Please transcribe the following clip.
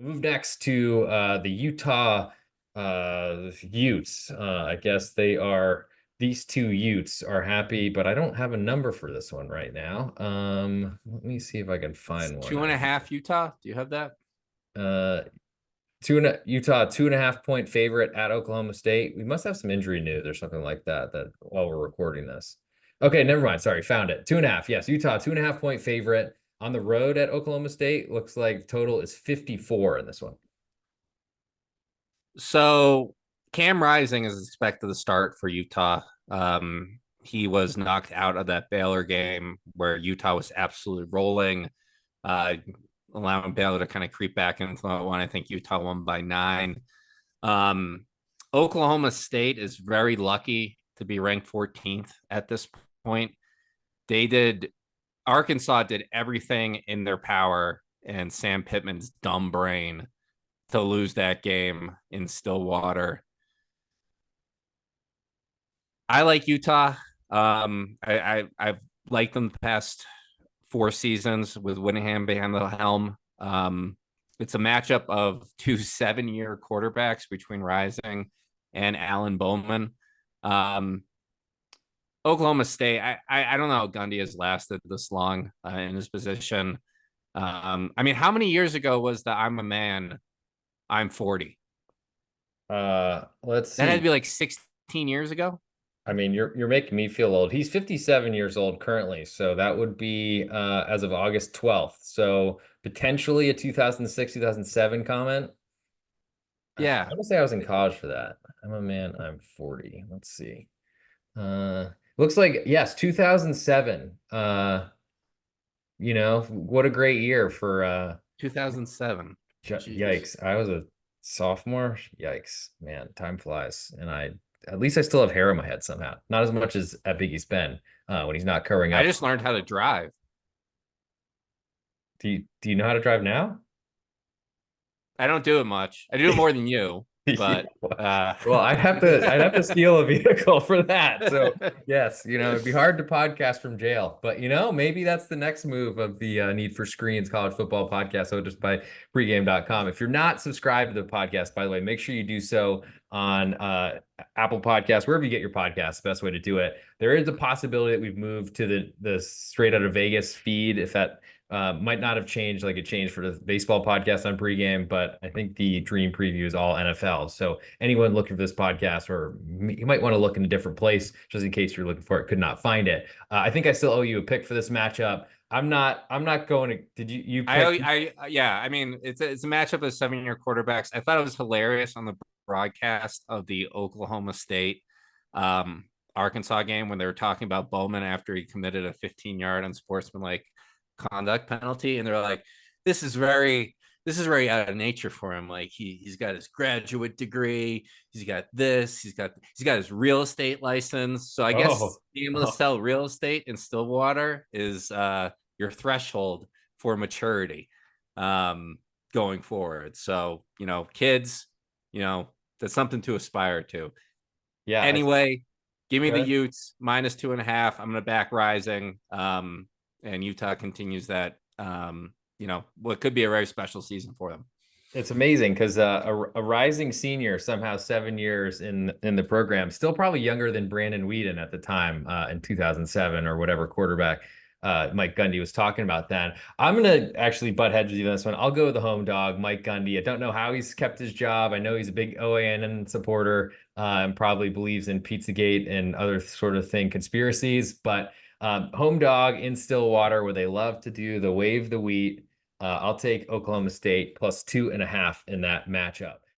Move next to the Utah Utes. I guess these two Utes are happy, but I don't have a number for this one right now. Let me see if I can It's find one. two and a half Utah. Do you have that? Uh, Utah 2.5 point favorite at Oklahoma State. We must have some injury news or something like that while we're recording this. Okay, never mind. Sorry, found it. 2.5. Yes, Utah 2.5 point favorite on the road at Oklahoma State. Looks like total is 54 in this one. So Cam Rising is expected to start for Utah. He was knocked out of that Baylor game where Utah was absolutely rolling, uh, allowing Baylor to kind of creep back into one. I think Utah won by 9. Um, Oklahoma State is very lucky to be ranked 14th at this point. They did Arkansas did everything in their power, and Sam Pittman's dumb brain to lose that game in Stillwater. I like Utah. I've liked them the past 4 seasons with Whittingham behind the helm. It's a matchup of two 7-year quarterbacks between Rising and Alan Bowman. Um, Oklahoma State, I don't know how Gundy has lasted this long in his position. I mean, how many years ago was the I'm a man, I'm 40? Let's That had to see. be like 16 years ago. I mean, you're making me feel old. He's 57 years old currently, so that would be as of August 12th. So potentially a 2006, 2007 comment. I Yeah. want to say I was in college for that. I'm a man, I'm 40. Let's see. Looks like yes, 2007. What a great year for 2007. Jeez. yikes. I was a sophomore. Yikes, man, time flies. And I at least I still have hair in my head somehow. Not as much as at Biggie's Ben when he's not covering I up. just learned how to drive. Do you know how to drive now? I don't do it much. I do it more than you, Yeah. but uh Well, I'd have to steal a vehicle for that. So yes, it'd be hard to podcast from jail, but maybe that's the next move of the Need for Screens college football podcast. So just by pregame.com. If you're not subscribed to the podcast, by the way, make sure you do so on Apple Podcasts, wherever you get your podcasts, the best way to do it. There is a possibility that we've moved to the straight out of Vegas feed, if that might not have changed like it changed for the baseball podcast on pregame, but I think the dream preview is all NFL. So anyone looking for this podcast, or you might want to look in a different place just in case you're looking for it, could not find it. I think I still owe you a pick for this matchup. I'm not going to. Did you pick? yeah, I mean it's a matchup of 7-year quarterbacks. I thought it was hilarious on the broadcast of the Oklahoma State Arkansas game when they were talking about Bowman after he committed a 15-yard unsportsmanlike conduct penalty, and they're like, this is very out of nature for him. Like he's got his graduate degree, he's got his real estate license. So I guess Oh, being able to oh, sell real estate in Stillwater is your threshold for maturity going forward. So kids, that's something to aspire to. yeah. Anyway, give me the Good. Utes -2.5. I'm going to back Rising. And Utah continues that, what could be a very special season for them. It's amazing because a rising senior, somehow 7 years in the program, still probably younger than Brandon Whedon at the time in 2007 or whatever quarterback Mike Gundy was talking about then. I'm gonna actually butt heads with you on this one. I'll go with the home dog, Mike Gundy. I don't know how he's kept his job. I know he's a big OANN supporter and probably believes in Pizzagate and other sort of thing conspiracies, but home dog in Stillwater, where they love to do the wave the wheat. I'll take Oklahoma State +2.5 in that matchup.